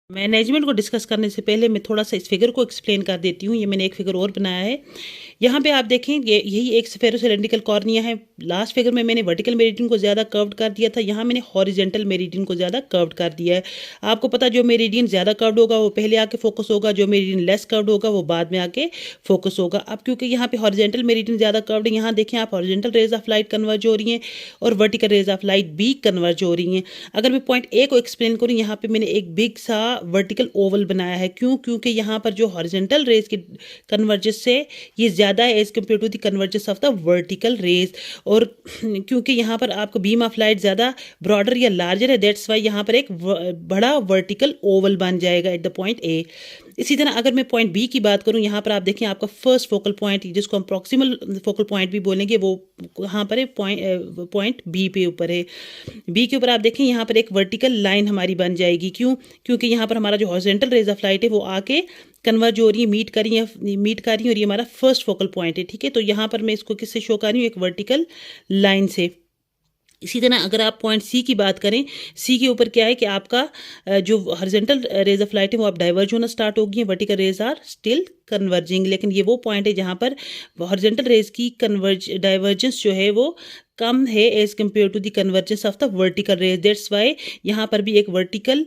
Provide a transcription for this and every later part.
Management को discuss करने से पहले मैं थोड़ा सा इस फिगर को एक्सप्लेन कर देती हूँ। ये मैंने एक फिगर और बनाया है। यहाँ पे आप देखें यही एक स्फेरोसिलिंड्रिकल कॉर्निया है। लास्ट फिगर में मैंने वर्टिकल मेरिडियन को ज़्यादा कर्व्ड कर दिया था, यहाँ मैंने हॉरिजेंटल मेरिडियन को ज़्यादा कर्व्ड कर दिया है। आपको पता जो मेरिडियन ज़्यादा कर्व्ड होगा वो पहले आके फोकस होगा, जो मेरिडियन लेस कर्व्ड होगा वो बाद में आके फोकस होगा। अब क्योंकि यहाँ पे हॉरिजेंटल मेरिडियन ज़्यादा कर्व्ड है, यहाँ देखें आप horizontal rays of light converge हो रही हैं और वर्टिकल रेज ऑफ लाइट भी कन्वर्ज हो रही हैं। अगर मैं पॉइंट ए को एक्सप्लेन करूँ, यहाँ पे मैंने एक बिग सा वर्टिकल ओवल बनाया है। क्योंकि यहाँ पर जो हॉरिजेंटल रेज की कन्वर्जेंस से ये ज़्यादा है as compare to the convergence of the vertical rays. और क्योंकि यहाँ पर आपको बीम ऑफ लाइट ज़्यादा ब्रॉडर या लार्जर है, दैट्स वाई यहाँ पर एक बड़ा वर्टिकल ओवल बन जाएगा एट द पॉइंट ए। इसी तरह अगर मैं पॉइंट बी की बात करूं, यहाँ पर आप देखें आपका फर्स्ट फोकल पॉइंट जिसको हम प्रॉक्सिमल फोकल पॉइंट भी बोलेंगे वो यहाँ पर है पॉइंट बी पे ऊपर है। बी के ऊपर आप देखें यहाँ पर एक वर्टिकल लाइन हमारी बन जाएगी। क्योंकि यहाँ पर हमारा जो हॉरिजॉन्टल रेज ऑफ लाइट है वो आके कन्वर्ज हो रही है, मीट कर रही है और ये हमारा फर्स्ट फोकल पॉइंट है। ठीक है, तो यहाँ पर मैं इसको किससे शो कर रही हूँ, एक वर्टिकल लाइन से। इसी तरह अगर आप पॉइंट सी की बात करें, सी के ऊपर क्या है कि आपका जो हॉरिजॉन्टल रेज ऑफ लाइट है वो आप डाइवर्ज होना स्टार्ट होगी, vertical rays are still converging. लेकिन ये वो पॉइंट है जहाँ पर हॉरिजॉन्टल रेज की डाइवर्जेंस जो है वो कम है as compare to the convergence of the vertical rays. That's why यहाँ पर भी एक वर्टिकल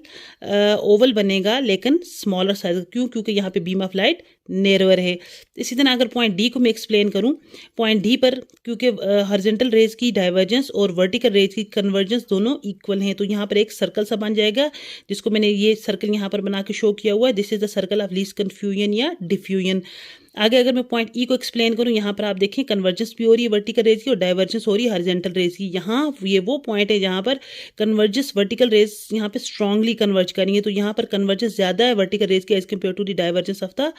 ओवल बनेगा लेकिन स्मॉलर साइज। क्योंकि यहाँ पे बीम ऑफ लाइट नेरवर है। इसी तरह अगर पॉइंट डी को मैं एक्सप्लेन करूँ, पॉइंट डी पर क्योंकि हॉरिजॉन्टल रेज की डाइवर्जेंस और वर्टिकल रेज की कन्वर्जेंस दोनों इक्वल हैं, तो यहाँ पर एक सर्कल सा बन जाएगा जिसको मैंने ये सर्कल यहाँ पर बना के शो किया हुआ है। This is the circle of least confusion या डिफ्यूजन। आगे अगर मैं पॉइंट ई को एक्सप्लेन करूँ, यहाँ पर आप देखें कन्वर्जेंस भी हो रही है वर्टिकल रेज की और डाइवर्जेंस हो रही है हॉरिजॉन्टल रेज की। यहाँ ये वो पॉइंट है जहाँ पर कन्वर्जेंस वर्टिकल रेज यहाँ पे स्ट्रांगली कन्वर्ज करेंगे, तो यहाँ पर कन्वर्जेंस ज़्यादा है वर्टिकल रेज की as compare to the divergence of the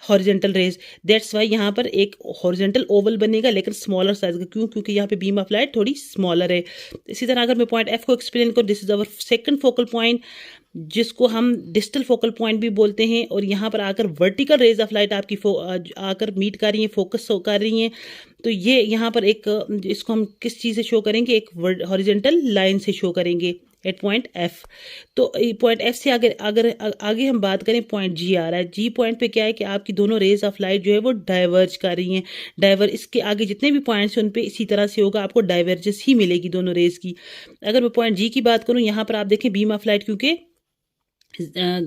horizontal rays. That's why यहाँ पर एक हॉरिजॉन्टल ओवल बनेगा लेकिन स्मॉलर साइज का। क्योंकि यहाँ पे बीम ऑफ लाइट थोड़ी स्मॉलर है। इसी तरह अगर मैं पॉइंट एफ को एक्सप्लेन करूँ, this is our second focal point जिसको हम डिस्टल फोकल पॉइंट भी बोलते हैं। और यहाँ पर आकर वर्टिकल रेज ऑफ लाइट आपकी आकर मीट कर रही हैं, फोकस कर रही हैं, तो ये यहाँ पर एक इसको हम किस चीज़ से शो करेंगे, एक हॉरिजॉन्टल लाइन से शो करेंगे एट पॉइंट एफ। तो पॉइंट एफ से आगे हम बात करें, पॉइंट जी आ रहा है। जी पॉइंट पे क्या है कि आपकी दोनों रेज ऑफ लाइट जो है वो डाइवर्ज कर रही हैं। इसके आगे जितने भी पॉइंट्स हैं उन पे इसी तरह से होगा, आपको डाइवर्जेंस ही मिलेगी दोनों रेज की। अगर मैं पॉइंट जी की बात करूँ, यहाँ पर आप देखें बीम ऑफ लाइट क्योंकि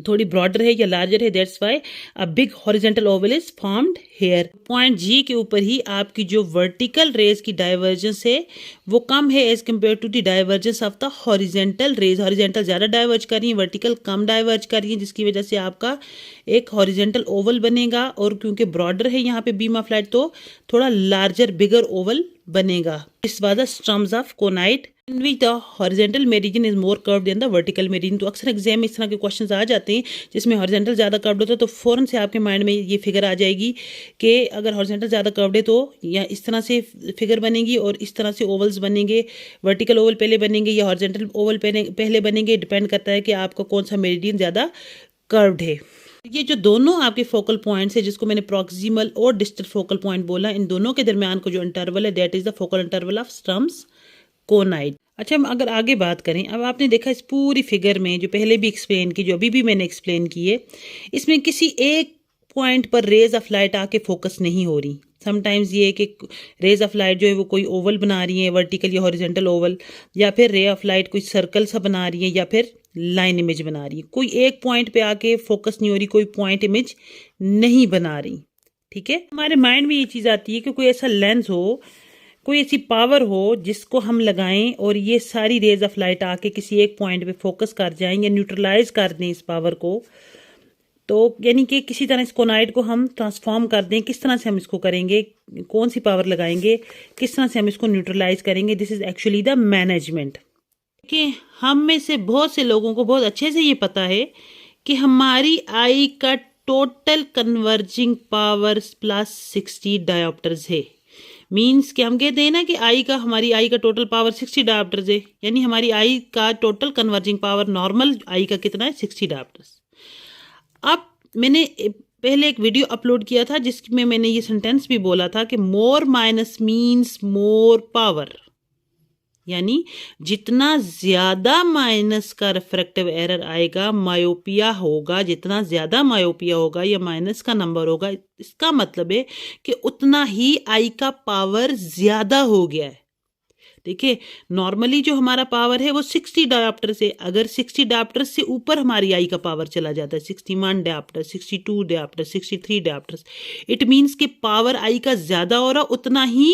थोड़ी ब्रॉडर है या लार्जर है, that's why a big horizontal oval is formed here. Point G के ऊपर ही आपकी जो वर्टिकल रेज की डाइवर्जेंस है वो कम है as compare to the divergence of the horizontal rays. Horizontal ज़्यादा डाइवर्ज कर रही है, वर्टिकल कम डाइवर्ज कर रही है, जिसकी वजह से आपका एक हॉरिजॉन्टल ओवल बनेगा। और क्योंकि ब्रॉडर है यहाँ पे बीम ऑफ लाइट, तो थोड़ा लार्जर बिगर ओवल बनेगा। This was the Sturm's of conoid in which the horizontal meridian is more curved than the vertical meridian। तो अक्सर एग्जाम में इस तरह के क्वेश्चंस आ जाते हैं जिसमें हॉरिजॉन्टल ज़्यादा कर्व्ड होता है, तो फ़ौरन से आपके माइंड में ये फिगर आ जाएगी कि अगर हॉरिजॉन्टल ज़्यादा कर्व्ड है तो या इस तरह से फिगर बनेगी और इस तरह से ओवल्स बनेंगे। वर्टिकल ओवल पहले बनेंगे या हॉरिजॉन्टल ओवल पहले बनेंगे, डिपेंड करता है कि आपका कौन सा मेरिडियन ज़्यादा कर्व्ड है। ये जो दोनों आपके फोकल पॉइंट्स है जिसको मैंने प्रॉक्सिमल और डिस्टल फोकल पॉइंट बोला, इन दोनों के दरमियान को जो इंटरवल है that is the focal interval of Sturm's conoid. अच्छा, हम अगर आगे बात करें, अब आपने देखा इस पूरी फिगर में जो पहले भी एक्सप्लेन की, जो अभी भी मैंने एक्सप्लेन की है, इसमें किसी एक पॉइंट पर रेज ऑफ लाइट आके फोकस नहीं हो रही। समटाइम्स ये है कि रेज ऑफ लाइट जो है वो कोई ओवल बना रही है, वर्टिकल या हॉरिजॉन्टल ओवल, या फिर रे ऑफ लाइट कोई सर्कल सा बना रही है या फिर लाइन इमेज बना रही है। कोई एक पॉइंट पे आके फोकस नहीं हो रही, कोई पॉइंट इमेज नहीं बना रही। ठीक है, हमारे माइंड में ये चीज़ आती है कि कोई ऐसा लेंस हो, कोई ऐसी पावर हो जिसको हम लगाएं और ये सारी रेज ऑफ लाइट आके किसी एक पॉइंट पे फोकस कर जाएं या न्यूट्रलाइज कर दें इस पावर को। तो यानी कि किसी तरह इस कोनाइट को हम ट्रांसफॉर्म कर दें। किस तरह से हम इसको करेंगे, कौन सी पावर लगाएंगे, किस तरह से हम इसको न्यूट्रलाइज करेंगे, this is actually the management. देखिए, हम में से बहुत से लोगों को बहुत अच्छे से ये पता है कि हमारी आई का total converging power plus 60 diopters है। मीन्स कि हम कहते हैं ना कि हमारी आई का टोटल पावर 60 डायोप्टर्स है, यानी हमारी आई का टोटल कन्वर्जिंग पावर नॉर्मल आई का कितना है, 60 डायोप्टर्स। अब मैंने पहले एक वीडियो अपलोड किया था जिसमें मैंने ये सेंटेंस भी बोला था कि मोर माइनस मीन्स मोर पावर। यानी जितना ज़्यादा माइनस का रिफ्रैक्टिव एरर आएगा, मायोपिया होगा, जितना ज़्यादा मायोपिया होगा या माइनस का नंबर होगा, इसका मतलब है कि उतना ही आई का पावर ज़्यादा हो गया है। देखिए, नॉर्मली जो हमारा पावर है वो 60 डायोप्टर से, अगर 60 डायोप्टर से ऊपर हमारी आई का पावर चला जाता है, 61 dioptre, 62 dioptre, 63 dioptre, it means कि पावर आई का ज़्यादा हो रहा, उतना ही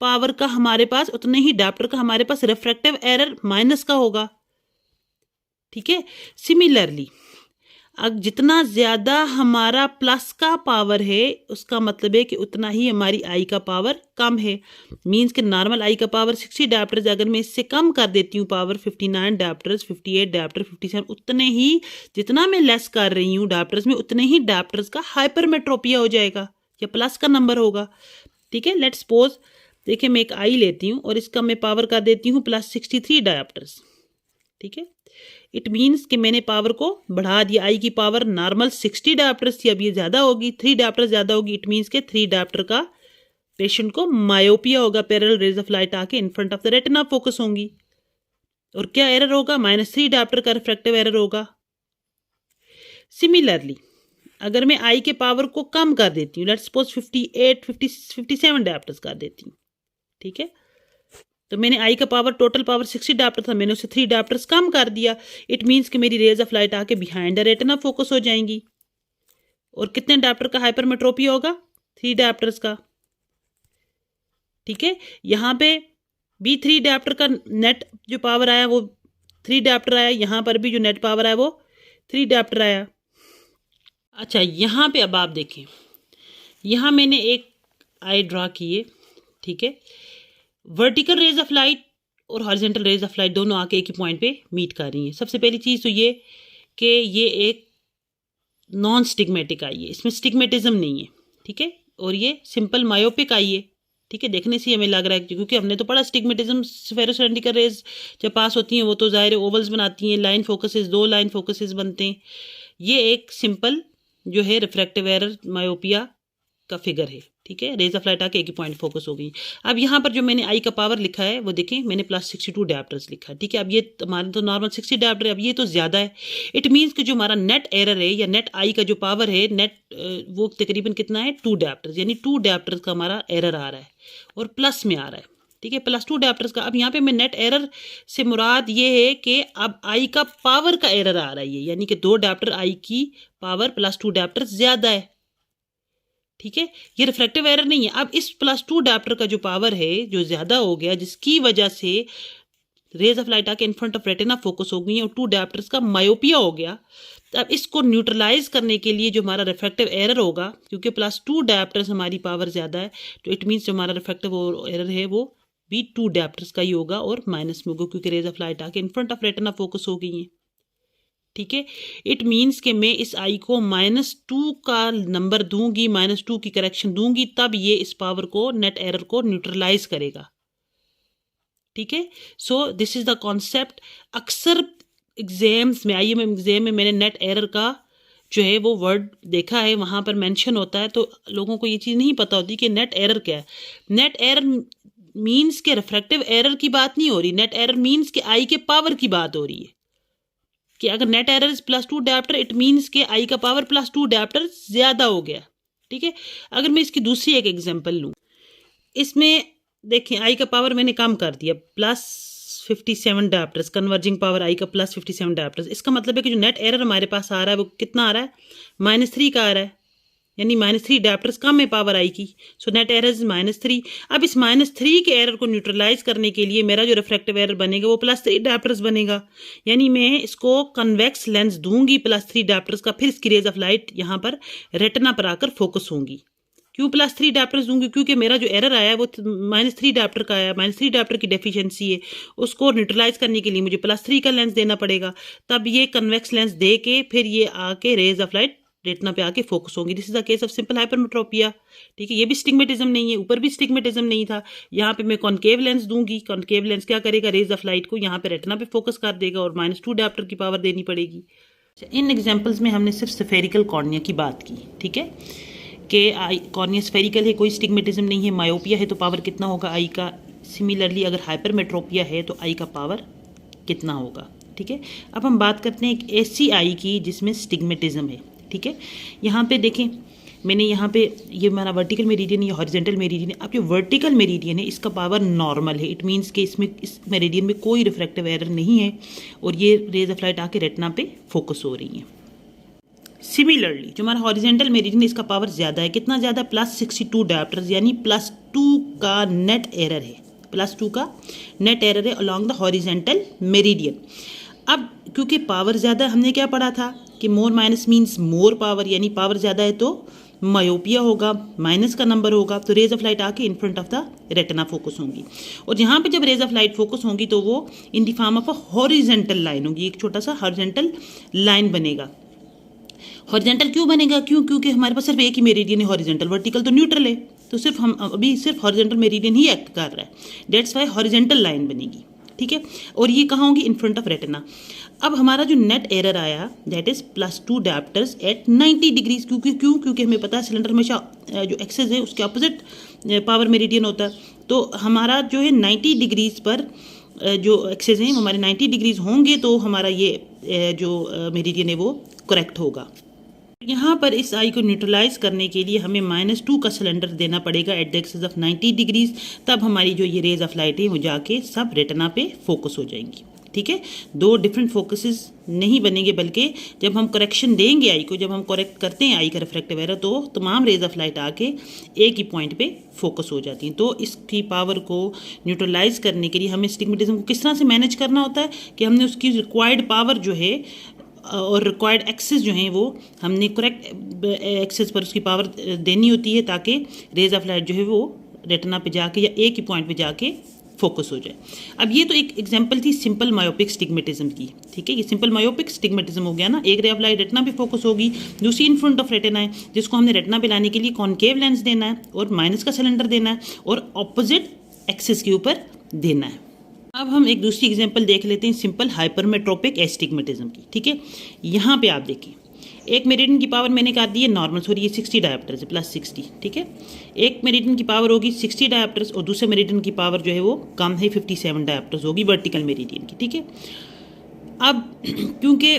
पावर का हमारे पास, उतने ही डायोप्टर का हमारे पास रिफ्रैक्टिव एरर माइनस का होगा। ठीक है, सिमिलरली अब जितना ज़्यादा हमारा प्लस का पावर है, उसका मतलब है कि उतना ही हमारी आई का पावर कम है। मींस कि नॉर्मल आई का पावर 60 डायोप्टर्स, अगर मैं इससे कम कर देती हूँ पावर 59 डायोप्टर्स, 58 डायोप्टर, 57, उतने ही जितना मैं लेस कर रही हूँ डायोप्टर्स में, उतने ही डायोप्टर्स का हाइपरमेट्रोपिया हो जाएगा या प्लस का नंबर होगा। ठीक है, लेट्स सपोज, देखिए मैं एक आई लेती हूँ और इसका मैं पावर कर देती हूँ प्लस 63 डायोप्टर्स। ठीक है, इट मीन्स कि मैंने पावर को बढ़ा दिया। आई की पावर नॉर्मल 60 डायोप्टर्स थी, अब ये ज़्यादा होगी, 3 डायोप्टर ज़्यादा होगी। इट मीन्स के 3 डायोप्टर का पेशेंट को मायोपिया होगा, पैरेलल रेज ऑफ लाइट आके in front of the retina focus होंगी। और क्या एरर होगा? -3 डायोप्टर का रिफ्रैक्टिव एरर होगा। सिमिलरली अगर मैं आई के पावर को कम कर देती हूँ, लेट्स सपोज 58, 57 डायोप्टर्स कर देती हूँ। ठीक है, तो मैंने आई का पावर, टोटल पावर 60 डायोप्टर था, मैंने उसे 3 डायोप्टर्स कम कर दिया। इट मीन्स कि मेरी रेज ऑफ लाइट आके बिहाइंड द रेटिना फोकस हो जाएंगी। और कितने डायोप्टर का हाइपरमेट्रोपिया होगा? 3 डायोप्टर्स का। ठीक है, यहाँ पे भी 3 डायोप्टर का नेट जो पावर आया वो 3 डायोप्टर आया, यहाँ पर भी जो नेट पावर आया वो 3 डायोप्टर आया। अच्छा, यहाँ पे अब आप देखें, यहाँ मैंने एक आई ड्रा की है। ठीक है, वर्टिकल रेज ऑफ लाइट और हॉरिजॉन्टल रेज ऑफ लाइट दोनों आके एक ही पॉइंट पे मीट कर रही हैं। सबसे पहली चीज़ तो ये कि ये एक नॉन स्टिग्मेटिक आई है, इसमें स्टिग्मेटिज्म नहीं है। ठीक है, और ये सिंपल मायोपिक आई है। ठीक है, देखने से हमें लग रहा है, क्योंकि हमने तो पढ़ा स्टिग्मेटिज्म, स्फेरोसेलेंड्रिकल रेज जब पास होती हैं वो तो ज़ाहिर ओवल्स बनाती हैं, लाइन फोकसेस, 2 लाइन फोकसेस बनते हैं। ये एक सिंपल जो है रिफ्रैक्टिव एरर मायोपिया का फिगर है। ठीक है, रेज ऑफ लाइट आके एक ही पॉइंट फोकस हो गई। अब यहाँ पर जो मैंने आई का पावर लिखा है वो देखें, मैंने प्लस 62 डायोप्टर्स लिखा है। ठीक है, अब ये हमारा तो नॉर्मल 60 डायोप्टर है, अब ये तो ज़्यादा है। इट मीन्स कि जो हमारा नेट एरर है या नेट आई का जो पावर है नेट, वो तकरीबन कितना है? 2 डायोप्टर्स, यानी 2 डायोप्टर्स का हमारा एरर आ रहा है और प्लस में आ रहा है। ठीक है, +2 डायोप्टर्स का। अब यहाँ पे मैं नेट एरर से मुराद ये है कि अब आई का पावर का एरर आ रहा है, यानी कि 2 डायोप्टर आई की पावर +2 डायोप्टर ज़्यादा है। ठीक है, ये रिफ्रैक्टिव एरर नहीं है। अब इस +2 डायोप्टर का जो पावर है जो ज़्यादा हो गया, जिसकी वजह से रेज ऑफ लाइट आके in front of retina focus हो गई और 2 डायोप्टर्स का मायोपिया हो गया। अब इसको न्यूट्रलाइज करने के लिए जो हमारा रिफ्रैक्टिव एरर होगा, क्योंकि +2 डायोप्टर्स हमारी पावर ज़्यादा है, तो इट मीन्स जो हमारा रिफ्रैक्टिव एरर है वो भी 2 डायोप्टर्स का ही होगा और माइनस में होगा, क्योंकि रेज ऑफ लाइट आके in front of retina focus हो गई है। ठीक है, इट मीन्स कि मैं इस आई को -2 का नंबर दूंगी, -2 की करेक्शन दूंगी, तब ये इस पावर को, नेट एरर को न्यूट्रलाइज करेगा। ठीक है, so this is the concept. अक्सर एग्जाम्स में, IIM एग्जाम में मैंने नेट एरर का जो है वो वर्ड देखा है, वहाँ पर मेंशन होता है, तो लोगों को ये चीज़ नहीं पता होती कि नेट एरर क्या है। नेट एरर मीन्स के रिफ्रैक्टिव एरर की बात नहीं हो रही, नेट एरर मीन्स के आई के पावर की बात हो रही है। कि अगर net error is +2 dioptre, it means के आई का पावर +2 डायोप्टर ज़्यादा हो गया। ठीक है, अगर मैं इसकी दूसरी एक एग्जांपल लूँ, इसमें देखिए आई का पावर मैंने कम कर दिया, +57 डायोप्टर्स, कन्वर्जिंग पावर आई का +57 डायोप्टर्स। इसका मतलब है कि जो नेट एरर हमारे पास आ रहा है वो कितना आ रहा है? -3 का आ रहा है, यानी -3 डायोप्टर्स कम है पावर आई की। So net error is -3। अब इस -3 के एरर को न्यूट्रलाइज करने के लिए मेरा जो रिफ्रैक्टिव एरर बनेगा वो +3 डायोप्टर्स बनेगा, यानी मैं इसको कन्वेक्स लेंस दूंगी +3 डायोप्टर्स का, फिर इसकी रेज ऑफ लाइट यहाँ पर रेटिना पर आकर फोकस होंगी। क्यों +3 डायोप्टर्स दूंगी? क्योंकि मेरा जो एरर आया है वो -3 डायोप्टर का आया, -3 डायोप्टर की डेफिशिएंसी है, उसको न्यूट्रलाइज करने के लिए मुझे +3 का लेंस देना पड़ेगा, तब ये कन्वेक्स लेंस दे के फिर ये आके रेज ऑफ लाइट रेटिना पे आके फोकस होंगी। This is the case of simple hypermetropia. ठीक है, ये भी स्टिग्मेटिज्म नहीं है, ऊपर भी स्टिग्मेटिज्म नहीं था। यहाँ पे मैं कॉन्केव लेंस दूंगी, कॉन्केव लेंस क्या करेगा? रेज ऑफ लाइट को यहाँ पे रेटिना पे फोकस कर देगा और -2 डायोप्टर की पावर देनी पड़ेगी। इन एग्जाम्पल्स में हमने सिर्फ स्फेरिकल कॉर्निया की बात की। ठीक है, कि कॉर्निया स्फेरिकल है, कोई स्टिग्मेटिज्म नहीं है, मायोपिया है, तो पावर कितना होगा आई का? सिमिलरली अगर हाइपरमेट्रोपिया है तो आई का पावर कितना होगा। ठीक है, अब हम बात करते हैं एक ऐसी आई की जिसमें स्टिग्मेटिज्म है। ठीक है, यहाँ पे देखें, मैंने यहाँ पे ये हमारा वर्टिकल मेरिडियन या हॉरिजॉन्टल मेरिडियन है। अब जो वर्टिकल मेरिडियन है इसका पावर नॉर्मल है, इट मीन्स कि इसमें इस मेरिडियन में कोई रिफ्रैक्टिव एरर नहीं है और ये रेज ऑफ लाइट आके रेटिना पे फोकस हो रही हैं। सिमिलरली जो हमारा हॉरिजॉन्टल मेरिडियन इसका पावर ज़्यादा है, कितना ज़्यादा, +62 डायोप्टर्स, यानी +2 का नेट एरर है, +2 का नेट एरर है अलॉन्ग द हॉरिजॉन्टल मेरिडियन। अब क्योंकि पावर ज़्यादा, हमने क्या पढ़ा था कि मोर माइनस मीन्स मोर पावर, यानी पावर ज़्यादा है तो मायोपिया होगा, माइनस का नंबर होगा, तो रेज ऑफ लाइट आके in front of the retina focus होंगी। और यहाँ पे जब रेज ऑफ लाइट फोकस होंगी तो वो in the form of a horizontal line होगी, एक छोटा सा हॉरिजॉन्टल लाइन बनेगा। हॉरिजॉन्टल क्यों बनेगा, क्योंकि हमारे पास सिर्फ एक ही मेरिडियन है हॉरिजॉन्टल, वर्टिकल तो न्यूट्रल है, तो सिर्फ हम अभी सिर्फ हॉरिजॉन्टल मेरिडियन ही एक्ट कर रहा है, डेट्स वाई हॉरिजॉन्टल लाइन बनेगी। ठीक है, और ये कहाँ होगी, इन फ्रंट ऑफ रेटिना। अब हमारा जो नेट एरर आया that is +2 diopters at 90 degrees, क्योंकि हमें पता है सिलेंडर हमेशा जो एक्सेस है उसके ऑपोजिट पावर मेरिडियन होता है, तो हमारा जो है 90 डिग्रीज पर जो एक्सेस हैं हमारे 90 डिग्रीज होंगे तो हमारा ये जो मेरिडियन है वो करेक्ट होगा। यहाँ पर इस आई को न्यूट्रलाइज करने के लिए हमें -2 का सिलेंडर देना पड़ेगा at the axis of 90 degrees, तब हमारी जो ये रेज ऑफ लाइट है वो जाके सब रेटिना पे फोकस हो जाएंगी। ठीक है, दो डिफरेंट फोकसेस नहीं बनेंगे, बल्कि जब हम करेक्शन देंगे आई को, जब हम करेक्ट करते हैं आई का रिफ्रैक्टिव एरर, तो तमाम रेज ऑफ लाइट आके एक ही पॉइंट पे फोकस हो जाती हैं। तो इसकी पावर को न्यूट्रलाइज करने के लिए हमें स्टिग्मेटिज्म को किस तरह से मैनेज करना होता है कि हमने उसकी रिक्वायर्ड पावर जो है और रिक्वायर्ड एक्सेस जो हैं वो हमने करेक्ट एक्सेस पर उसकी पावर देनी होती है, ताकि रेज ऑफ लाइट जो है वो रेटिना पे जाके या एक ही पॉइंट पे जाके फोकस हो जाए। अब ये तो एक एग्जांपल थी सिंपल मायोपिक स्टिग्मेटिज्म की। ठीक है, ये सिंपल मायोपिक स्टिग्मेटिज्म हो गया ना, एक रे ऑफ लाइट रेटिना पे फोकस होगी, दूसरी इन फ्रंट ऑफ रेटिना है जिसको हमने रेटिना पे लाने के लिए कॉनकेव लेंस देना है और माइनस का सिलेंडर देना है और ऑपोजिट एक्सिस के ऊपर देना है। अब हम एक दूसरी एग्जांपल देख लेते हैं सिंपल हाइपरमेट्रोपिक एस्टिग्मेटिज्म की। ठीक है, यहाँ पे आप देखिए एक मेरिडियन की पावर मैंने कहा दी है नॉर्मल, सॉरी ये 60 डायोप्टर्स है, +60। ठीक है, एक मेरिडियन की पावर होगी 60 डायोप्टर्स और दूसरे मेरिडियन की पावर जो है वो कम है, 57 डायोप्टर्स होगी वर्टिकल मेरिडियन की। ठीक है, अब क्योंकि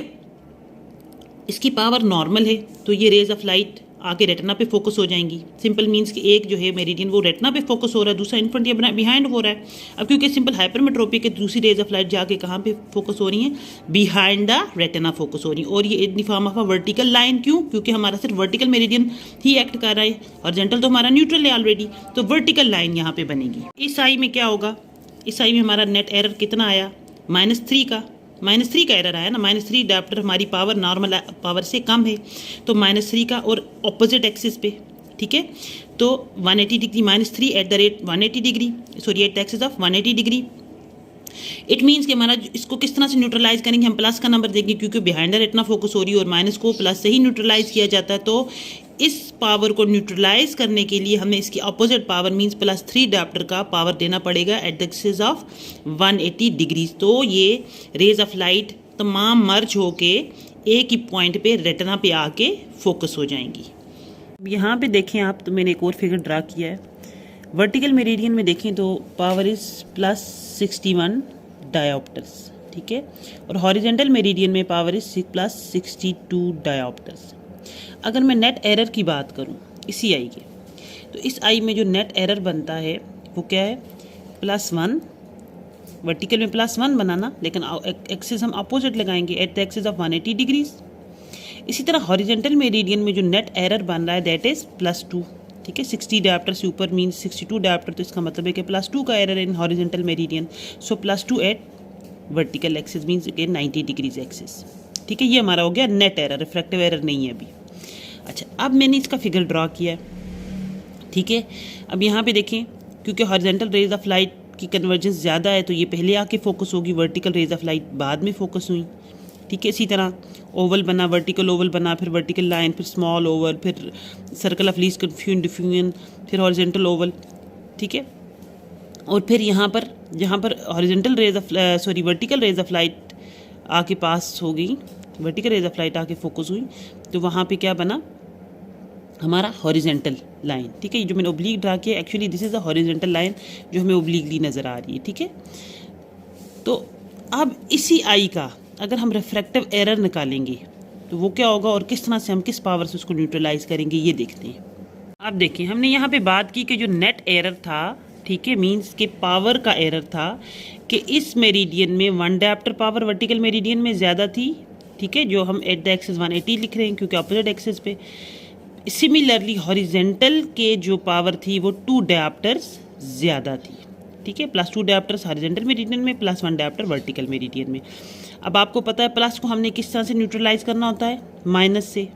इसकी पावर नॉर्मल है तो ये रेज ऑफ लाइट आके रेटिना पे फोकस हो जाएंगी। सिंपल मींस कि एक जो है मेरिडियन वो रेटिना पे फोकस हो रहा है, दूसरा इन फ्रंट या बिहाइंड हो रहा है। अब क्योंकि सिंपल हाइपरमेट्रोपिक है, दूसरी रेज ऑफ लाइट जाके कहाँ पे फोकस हो रही हैं, बिहाइंड द रेटिना फोकस हो रही है, और ये in the form of a vertical line. क्यों, क्योंकि हमारा सिर्फ वर्टिकल मेरिडियन ही एक्ट कर रहा है, हॉरिजॉन्टल तो हमारा न्यूट्रल है ऑलरेडी, तो वर्टिकल लाइन यहाँ पे बनेगी। इस आई में क्या होगा, इस आई में हमारा नेट एरर कितना आया, -3 का, -3 का एरर आया ना, -3 डायोप्टर हमारी पावर नॉर्मल पावर से कम है, तो -3 का और ऑपोजिट एक्सिस पे। ठीक है, तो 180 degree -3 at the rate 180 degree, sorry at the axis of 180 degree. It means कि हमारा इसको किस तरह से न्यूट्रलाइज करेंगे, हम प्लस का नंबर देंगे क्योंकि बिहाइंड द रेटिना फोकस हो रही है और माइनस को प्लस से ही न्यूट्रलाइज किया जाता है। तो इस पावर को न्यूट्रलाइज करने के लिए हमें इसकी अपोजिट पावर मीन्स +3 डायोप्टर का पावर देना पड़ेगा at the axis of 180 degrees. तो ये रेज ऑफ लाइट तमाम मर्ज होके एक ही पॉइंट पे रेटिना पे आके फोकस हो जाएंगी। यहाँ पे देखें आप, तो मैंने एक और फिगर ड्रा किया है। वर्टिकल मेरिडियन में देखें तो पावर इज +61 डायोप्टर्स। ठीक है, और हॉरिजॉन्टल मेरिडियन में पावर इज +62 डायोप्टर्स। अगर मैं नेट एरर की बात करूं इसी आई के, तो इस आई में जो नेट एरर बनता है वो क्या है, +1, वर्टिकल में +1 बनाना, लेकिन एक्सिस हम अपोजिट लगाएंगे at the axis of 180 degrees. इसी तरह हॉरिजॉन्टल मेरिडियन में जो नेट एरर बन रहा है दैट इज +2। ठीक है, 60 डायोप्टर से ऊपर मीन्स 62 डायोप्टर, तो इसका मतलब है कि +2 का error in horizontal meridian, so +2 at vertical axis means again 90 degrees axis. ठीक है, ये हमारा हो गया नेट एरर, रिफ्रैक्टिव एरर नहीं है अभी। अच्छा, अब मैंने इसका फिगर ड्रा किया है। ठीक है, अब यहाँ पे देखें क्योंकि हॉरिजॉन्टल रेज ऑफ लाइट की कन्वर्जेंस ज़्यादा है तो ये पहले आके फोकस होगी, वर्टिकल रेज ऑफ लाइट बाद में फोकस हुई। ठीक है, इसी तरह ओवल बना, वर्टिकल ओवल बना, फिर वर्टिकल लाइन, फिर स्मॉल ओवल, फिर सर्कल ऑफ लीस्ट डिफ्यूजन, फिर हॉरिजॉन्टल ओवल। ठीक है, और फिर यहाँ पर horizontal rays of vertical rays of light आके पास हो गई, वर्टिकल रेज ऑफ लाइट आके फोकस हुई, तो वहाँ पे क्या बना, हमारा हॉरिजेंटल लाइन, ठीक है। ये जो मैंने ओब्लीक ड्रा किया actually this is a horizontal line जो हमें ओब्लीकली नज़र आ रही है, ठीक है। तो अब इसी आई का अगर हम रिफ्रैक्टिव एरर निकालेंगे तो वो क्या होगा और किस तरह से हम किस पावर से उसको न्यूट्रलाइज करेंगे ये देखते हैं। अब देखिए हमने यहाँ पे बात की कि जो नेट एरर था, ठीक है, मींस के पावर का एरर था कि इस मेरिडियन में 1 डायप्टर पावर वर्टिकल मेरिडियन में ज़्यादा थी, ठीक है, जो हम एट द एक्सिस 180 लिख रहे हैं क्योंकि अपोजिट एक्सिस पे। सिमिलरली हॉरिजेंटल के जो पावर थी वो 2 डायप्टर्स ज़्यादा थी, ठीक है, +2 डायप्टर्स हॉरिजेंटल मेरिडियन में +1 डायप्टर वर्टिकल मेरिडियन में। अब आपको पता है प्लस को हमने किस तरह से न्यूट्रलाइज करना होता है, माइनस से,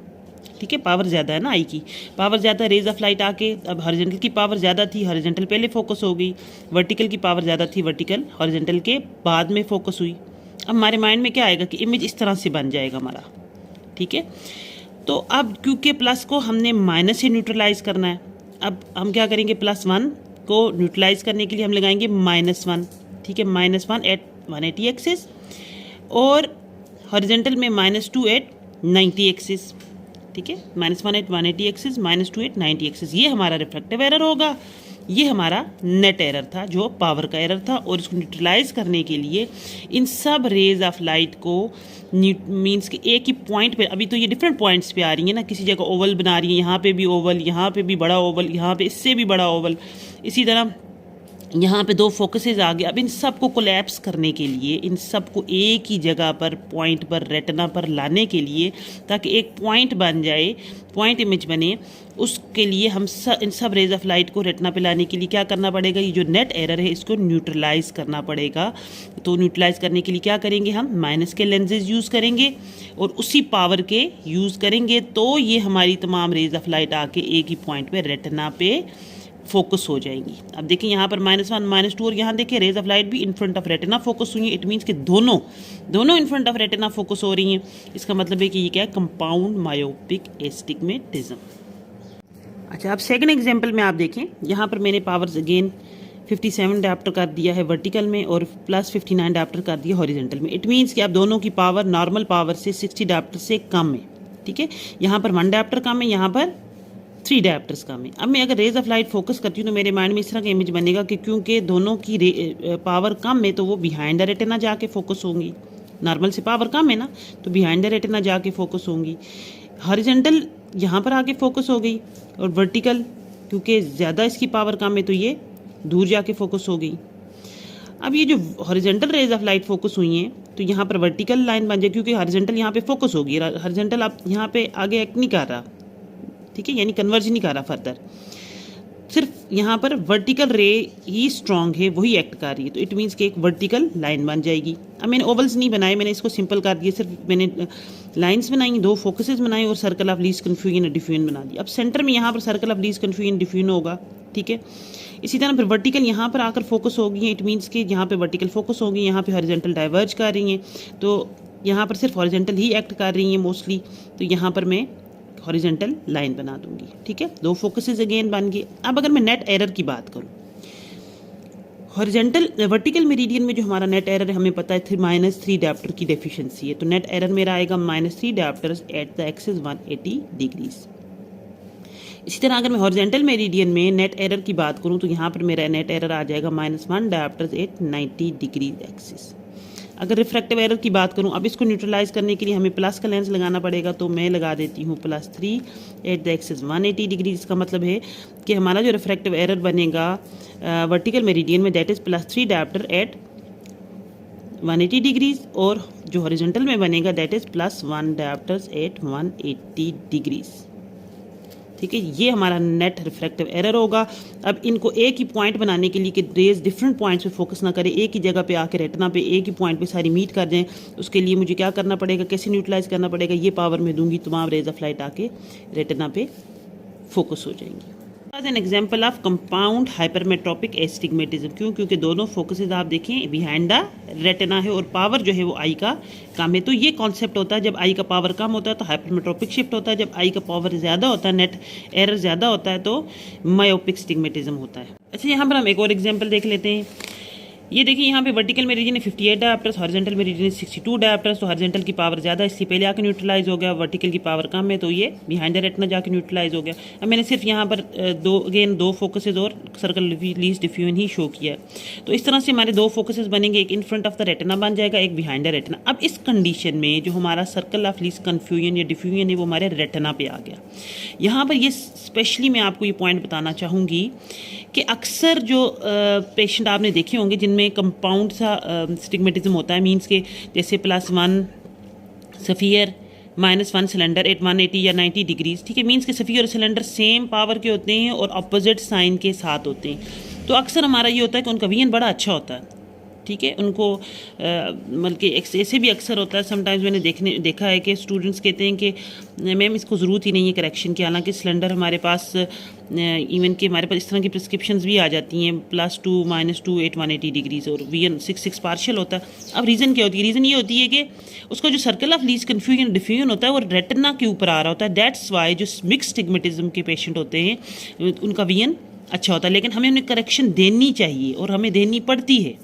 ठीक है। पावर ज़्यादा है ना, आई की पावर ज़्यादा, रेज ऑफ लाइट आके अब हॉरिजेंटल की पावर ज़्यादा थी, हॉरिजेंटल पहले फोकस हो गई, वर्टिकल की पावर ज़्यादा थी, वर्टिकल हॉरिजेंटल के बाद में फोकस हुई। अब हमारे माइंड में क्या आएगा कि इमेज इस तरह से बन जाएगा हमारा, ठीक है। तो अब क्योंकि प्लस को हमने माइनस से न्यूट्रलाइज करना है, अब हम क्या करेंगे, +1 को न्यूट्रलाइज करने के लिए हम लगाएंगे -1, ठीक है, -1 एट 180 एक्सिस और हॉरिजेंटल में -2 एट 90 एक्सिस, ठीक है, -1 एट 180 एक्सिस, -2 एट 90 एक्सिस। ये हमारा रिफ्रैक्टिव एरर होगा, ये हमारा नेट एरर था जो पावर का एरर था। और इसको न्यूट्रलाइज करने के लिए इन सब रेज ऑफ लाइट को मींस कि एक ही पॉइंट पे, अभी तो ये डिफरेंट पॉइंट्स पे आ रही है ना, किसी जगह ओवल बना रही है, यहाँ पे भी ओवल, यहाँ पे भी बड़ा ओवल, यहाँ पे इससे भी बड़ा ओवल, इसी तरह यहाँ पे 2 फोकसेस आ गए। अब इन सब को कोलैप्स करने के लिए, इन सब को एक ही जगह पर पॉइंट पर रेटिना पर लाने के लिए, ताकि एक पॉइंट बन जाए, पॉइंट इमेज बने, उसके लिए हम इन सब रेज ऑफ लाइट को रेटिना पे लाने के लिए क्या करना पड़ेगा, ये जो नेट एरर है इसको न्यूट्रलाइज करना पड़ेगा। तो न्यूट्रलाइज करने के लिए क्या करेंगे, हम माइनस के लेंसेज यूज़ करेंगे और उसी पावर के यूज़ करेंगे, तो ये हमारी तमाम रेज ऑफ लाइट आके एक ही पॉइंट पे रेटिना पे फोकस हो जाएंगी। अब देखिए यहाँ पर -1 -2 और यहाँ देखिए रेज ऑफ लाइट भी in front of retina focus हुई है। इट मीन्स कि दोनों in front of retina focus हो रही हैं। इसका मतलब है कि ये क्या है, कंपाउंड मायोपिक एस्टिग्मेटिज्म। अच्छा, अब सेकंड एग्जांपल में आप देखें, यहाँ पर मैंने पावर्स अगेन 57 डायप्टर कर दिया है वर्टिकल में और +59 डायप्टर कर दिया हॉरिजेंटल में। इट मीन्स कि आप दोनों की पावर नॉर्मल पावर से 60 डायप्टर से कम है, ठीक है। यहाँ पर 1 डायप्टर कम है, यहाँ पर 3 डायप्टर्स कम है। अब मैं अगर रेज ऑफ लाइट फोकस करती हूँ तो मेरे माइंड में इस तरह का इमेज बनेगा कि क्योंकि दोनों की पावर कम है तो वो बिहाइंड द रेटिना जाके फोकस होंगी। नॉर्मल से पावर कम है ना, तो बिहाइंड द रेटिना जाके फोकस होंगी। हॉरिजेंटल यहाँ पर आके फोकस हो गई और वर्टिकल क्योंकि ज़्यादा इसकी पावर कम है तो ये दूर जाके फोकस हो गई। अब ये जो horizontal rays of light focus हुई हैं तो यहाँ पर वर्टिकल लाइन बन जाए, क्योंकि हॉरिजेंटल यहाँ पे फोकस होगी, हॉरिजेंटल आप यहाँ पे आगे एक्ट नहीं कर रहा, ठीक है, यानी कन्वर्ज नहीं कर रहा फर्दर, सिर्फ यहाँ पर वर्टिकल रे ही स्ट्रॉन्ग है, वही एक्ट कर रही है। तो इट मीन्स कि एक वर्टिकल लाइन बन जाएगी। अब मैंने ओवल्स नहीं बनाए, मैंने इसको सिंपल कर दिया, सिर्फ मैंने लाइंस बनाई, 2 फोकसेस बनाए और सर्कल ऑफ लीस्ट कन्फ्यूजन और डिफ्यूजन बना दिया। अब सेंटर में यहाँ पर circle of least confusion diffusion होगा, ठीक है। इसी तरह फिर वर्टिकल यहाँ पर आकर फोकस होगी, इट मीन्स कि यहाँ पे वर्टिकल फोकस होगी, यहाँ पे हॉरिजेंटल डाइवर्ज कर रही हैं, तो यहाँ पर सिर्फ हॉरिजेंटल ही एक्ट कर रही हैं मोस्टली, तो यहाँ पर मैं हॉरिजेंटल लाइन बना दूंगी, ठीक है। 2 फोकसेस अगेन बन गए। अब अगर मैं नेट एरर की बात करूँ, हॉरिजेंटल वर्टिकल मेरिडियन में जो हमारा नेट एरर है हमें पता है -3 डायप्टर की डेफिशिएंसी है, तो नेट एरर मेरा आएगा -3 डायप्टर्स एट द एक्सिस 180 डिग्रीज। इसी तरह अगर मैं हॉरिजेंटल मेरिडियन में नेट एरर की बात करूं तो यहाँ पर मेरा नेट एरर आ जाएगा -1 डायप्टर्स एट 90 डिग्रीज एक्सिस। अगर रिफ्रैक्टिव एरर की बात करूं, अब इसको न्यूट्रलाइज करने के लिए हमें प्लस का लेंस लगाना पड़ेगा, तो मैं लगा देती हूँ +3 एट द एक्सिस 180 डिग्री। इसका मतलब है कि हमारा जो रिफ्रैक्टिव एरर बनेगा वर्टिकल मेरिडियन में that is +3 diopter at 180 degrees, और जो हॉरिजॉन्टल में बनेगा that is +1 diopters at 180 degrees, ठीक है। ये हमारा नेट रिफ्रैक्टिव एरर होगा। अब इनको एक ही पॉइंट बनाने के लिए कि रेज डिफरेंट पॉइंट्स पे फोकस ना करें, एक ही जगह पे आके रेटिना पे एक ही पॉइंट पे सारी मीट कर जाएं, उसके लिए मुझे क्या करना पड़ेगा, कैसे न्यूट्रलाइज करना पड़ेगा, ये पावर में दूंगी, तमाम रेज ऑफ लाइट आके रेटिना पे फोकस हो जाएंगी। As an example of compound hypermetropic astigmatism, क्यों, क्योंकि दोनों फोकसेज आप देखें बिहाइंड द रेटिना है और पावर जो है वो आई का कम है। तो ये कॉन्सेप्ट होता है, जब आई का पावर कम होता है तो हाइपरमेट्रोपिक शिफ्ट होता है, जब आई का पावर ज़्यादा होता है, नेट एरर ज़्यादा होता है तो मायोपिक स्टिग्मेटिज्म होता है। अच्छा, यहाँ पर हम एक और एग्जाम्पल देख लेते हैं। ये देखिए यहाँ पे वर्टिकल मेरिडियन है 58 डायप्टर्स, हॉरिजॉन्टल मेरिडियन है 62 डायप्टर्स। तो हॉरिजॉन्टल की पावर ज़्यादा है, इससे पहले आके न्यूट्रलाइज हो गया, वर्टिकल की पावर कम है तो ये बिहाइंड द रेटिना जाके न्यूट्रलाइज हो गया। अब मैंने सिर्फ यहाँ पर दो फोकसेज और सर्कल लीस्ट डिफ्यूजन ही शो किया है। तो इस तरह से हमारे दो फोकसेज बनेंगे, एक in front of the retina बन जाएगा, एक बिहाइंड द रेटिना। अब इस कंडीशन में जो हमारा सर्कल ऑफ लीस्ट कन्फ्यूजन या डिफ्यूजन है वो हमारे रेटिना पे आ गया। यहाँ पर ये स्पेशली मैं आपको ये पॉइंट बताना चाहूँगी कि अक्सर जो पेशेंट आपने देखे होंगे जिनमें कंपाउंड सा स्टिग्मेटिज्म होता है, मींस के जैसे +1 सफ़ियर -1 सिलेंडर एट 180 या 90 डिग्रीज, ठीक है। मींस के सफ़ियर और सिलेंडर सेम पावर के होते हैं और अपोजिट साइन के साथ होते हैं। तो अक्सर हमारा ये होता है कि उनका विजन बड़ा अच्छा होता है, ठीक है। उनको बल्कि ऐसे भी अक्सर होता है, समटाइम्स मैंने देखा है कि स्टूडेंट्स कहते हैं कि मैम इसको ज़रूरत ही नहीं है करेक्शन की, हालांकि सिलेंडर हमारे पास इवन कि हमारे पास इस तरह की प्रिस्क्रिप्शंस भी आ जाती हैं +2 -2 एट 180 डिग्रीज और VN 6 पार्शियल होता है। अब रीज़न क्या होती है? रीज़न ये होती है कि उसका जो circle of least confusion diffusion होता है वो रेटिना के ऊपर आ रहा होता है। दैट्स वाई जो मिक्स स्टिग्मेटिज्म के पेशेंट होते हैं उनका VN अच्छा होता है, लेकिन हमें उन्हें करेक्शन देनी चाहिए और हमें देनी पड़ती है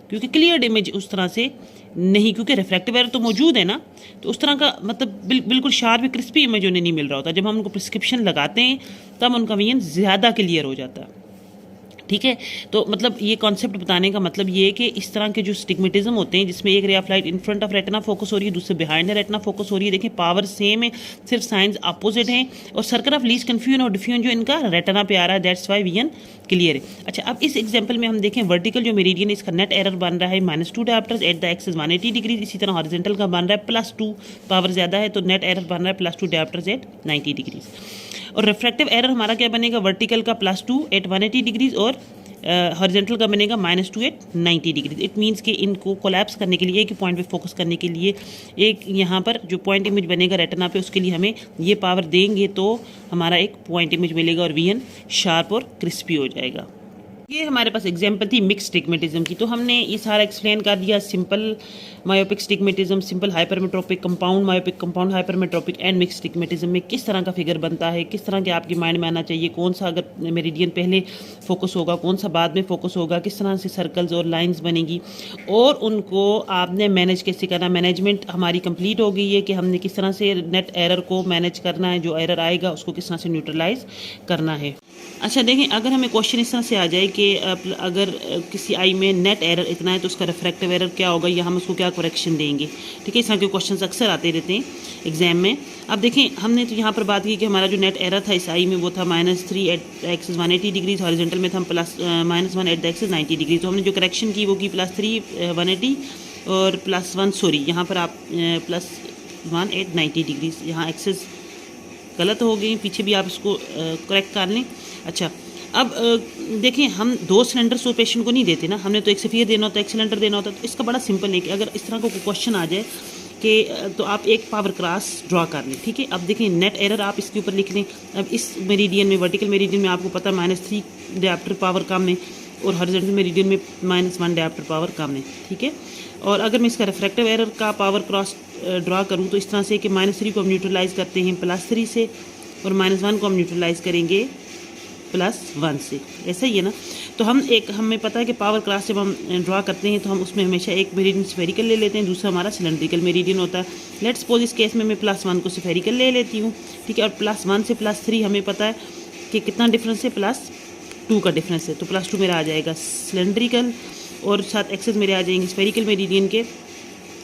क्योंकि क्लियर इमेज उस तरह से नहीं, क्योंकि रिफ्रैक्टिव एरर तो मौजूद है ना, तो उस तरह का मतलब बिल्कुल शार्प क्रिस्पी इमेज उन्हें नहीं मिल रहा होता। जब हम उनको प्रिस्क्रिप्शन लगाते हैं तब उनका विजन ज़्यादा क्लियर हो जाता है, ठीक है। तो मतलब ये कॉन्सेप्ट बताने का मतलब ये है कि इस तरह के जो स्टिग्मेटिज्म होते हैं जिसमें एक ray of light in front of retina focus हो रही है, दूसरे बिहाइंड द रेटिना फोकस हो रही है, देखिए पावर सेम है, सिर्फ साइंस अपोजिट हैं और सर्कल ऑफ लीस्ट कन्फ्यूजन और डिफ्यूजन जो इनका रेटिना पे आ रहा है, दैट्स वाई विजन क्लियर है। अच्छा, अब इस एग्जाम्पल में हम देखें वर्टिकल जो मेरिडियन इसका नेट एरर बन रहा है -2 डायप्टर्स एट द एक्सिस 180 डिग्रीज। इसी तरह हॉरिजॉन्टल का बन रहा है +2, पावर ज़्यादा है तो नेट एरर बन रहा है +2 डायप्टर्स एट 90 डिग्रीज। और रिफ्रैक्टिव एरर हमारा क्या बनेगा? वर्टिकल का +2 एट 180 डिग्रीज और हॉरिजॉन्टल का बनेगा -2 एट 90 डिग्री। इट मीन्स कि इनको कोलैप्स करने के लिए, एक ही पॉइंट पे फोकस करने के लिए एक यहाँ पर जो पॉइंट इमेज बनेगा रेटिना पे, उसके लिए हमें ये पावर देंगे तो हमारा एक पॉइंट इमेज मिलेगा और विजन शार्प और क्रिस्पी हो जाएगा। ये हमारे पास एग्जाम्पल थी मिक्स स्टिग्मेटिज्म की, तो हमने ये सारा एक्सप्लेन कर दिया। Simple myopic astigmatism, simple hypermetropic, compound myopic, compound hypermetropic and mix astigmatism में किस तरह का फिगर बनता है, किस तरह के आपके माइंड में आना चाहिए, कौन सा अगर मेरिडियन पहले फोकस होगा, कौन सा बाद में फोकस होगा, किस तरह से सर्कल्स और लाइन्स बनेगी और उनको आपने मैनेज कैसे करना। मैनेजमेंट हमारी कंप्लीट हो गई है कि हमने किस तरह से नेट एरर को मैनेज करना है, जो एरर आएगा उसको किस तरह से न्यूट्रलाइज करना है। अच्छा देखें, अगर हमें क्वेश्चन इस तरह से आ जाए कि अगर किसी आई में नेट एरर इतना है तो उसका रिफ्रैक्टिव एरर क्या होगा या हम उसको क्या करेक्शन देंगे, ठीक है। इस तरह के क्वेश्चन अक्सर आते रहते हैं एग्जाम में। अब देखें, हमने तो यहाँ पर बात की कि हमारा जो नेट एरर था इस आई में वो था -3 एट एक्सिस 180 डिग्रीज, हॉरिजॉन्टल में था हम -1 एट द एक्सिस 90 डिग्री। तो हमने जो करेक्शन की वो की +3 180 और +1 सॉरी यहाँ पर आप +1 एट 90 डिग्रीज, यहाँ एक्सिस गलत हो गई, पीछे भी आप इसको करेक्ट कर लें। अच्छा, अब देखें, हम 2 सिलेंडर्स तो पेशेंट को नहीं देते ना, हमने तो एक सफ़ियर देना होता है, एक सिलेंडर देना होता है। तो इसका बड़ा सिंपल है कि अगर इस तरह का कोई क्वेश्चन आ जाए कि तो आप एक पावर क्रॉस ड्रॉ कर लें, ठीक है। अब देखें, नेट एरर आप इसके ऊपर लिख लें। अब इस मेरिडियन में, वर्टिकल मेरिडियन में आपको पता है -3 डायप्टर पावर कम है और हॉरिजॉन्टल मेरिडियन में -1 डायप्टर पावर कम है, ठीक है। और अगर मैं इसका रिफ्रैक्टिव एरर का पावर क्रॉस ड्रॉ करूँ तो इस तरह से कि -3 को हम न्यूट्रलाइज करते हैं +3 से और -1 को हम न्यूट्रलाइज करेंगे +1 से, ऐसा ही है ना। तो हमें पता है कि पावर क्रॉस जब हम ड्रॉ करते हैं तो हम उसमें हमेशा एक मेरिडियन स्फेरिकल ले लेते हैं, दूसरा हमारा सिलेंड्रिकल मेरिडियन होता है। लेट्स सपोज इस केस में मैं +1 को स्फेरिकल ले लेती हूँ, ठीक है। और +1 से +3 हमें पता है कि कितना डिफरेंस है, +2 का डिफरेंस है। तो +2 मेरा आ जाएगा सिलेंड्रिकल और साथ एक्सेस मेरे आ जाएंगे स्फेरिकल मेरिडियन के,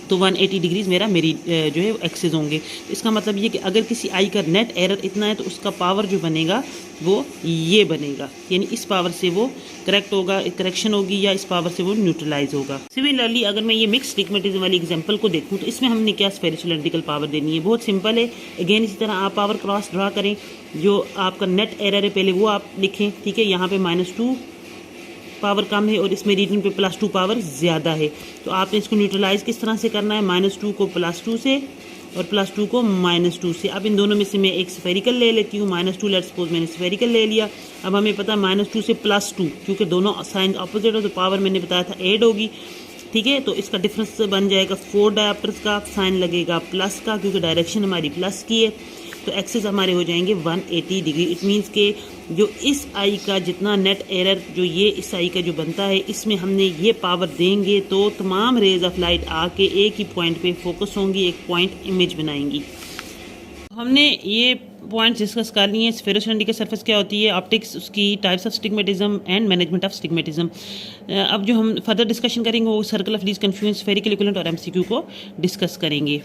तो 180 डिग्रीज मेरा जो है एक्सेस होंगे। तो इसका मतलब ये कि अगर किसी आई का नेट एरर इतना है तो उसका पावर जो बनेगा वो ये बनेगा, यानी इस पावर से वो करेक्ट होगा, करेक्शन होगी, या इस पावर से वो न्यूट्रलाइज होगा। सिमिलरली अगर मैं ये मिक्स स्टिग्मेटिज्म वाली एग्जांपल को देखूँ तो इसमें हमने क्या स्फेरिकल पावर देनी है, बहुत सिंपल है। अगेन इसी तरह आप पावर क्रॉस ड्रा करें, जो आपका नेट एरर है पहले वो आप लिखें, ठीक है। यहाँ पे -2 पावर कम है और इस मेरिडियन पे +2 पावर ज़्यादा है। तो आपने इसको न्यूट्रलाइज किस तरह से करना है, -2 को +2 से और +2 को -2 से। अब इन दोनों में से मैं एक स्फेरिकल ले लेती हूँ, -2 लेट्स सपोज मैंने स्फेरिकल ले लिया। अब हमें पता है -2 से +2, क्योंकि दोनों साइन अपोजिट हो तो पावर मैंने बताया था ऐड होगी, ठीक है। तो इसका डिफरेंस बन जाएगा 4 डायप्टर्स का, साइन लगेगा प्लस का क्योंकि डायरेक्शन हमारी प्लस की है। तो एक्सेस हमारे हो जाएंगे 180 डिग्री। इट मीन्स के जो इस आई का जितना नेट एरर जो ये इस आई का जो बनता है, इसमें हमने ये पावर देंगे तो तमाम रेज ऑफ लाइट आके एक ही पॉइंट पे फोकस होंगी, एक पॉइंट इमेज बनाएंगी। हमने ये पॉइंट्स डिस्कस कर लिए हैं। स्फेरोसिलेंड्रिकल सरफेस क्या होती है, ऑप्टिक्स, उसकी types of astigmatism and management of astigmatism. अब जो हम फर्दर डिस्कशन करेंगे वो circle of least confusion, spherical equivalent और एमसीक्यू को डिस्कस करेंगे।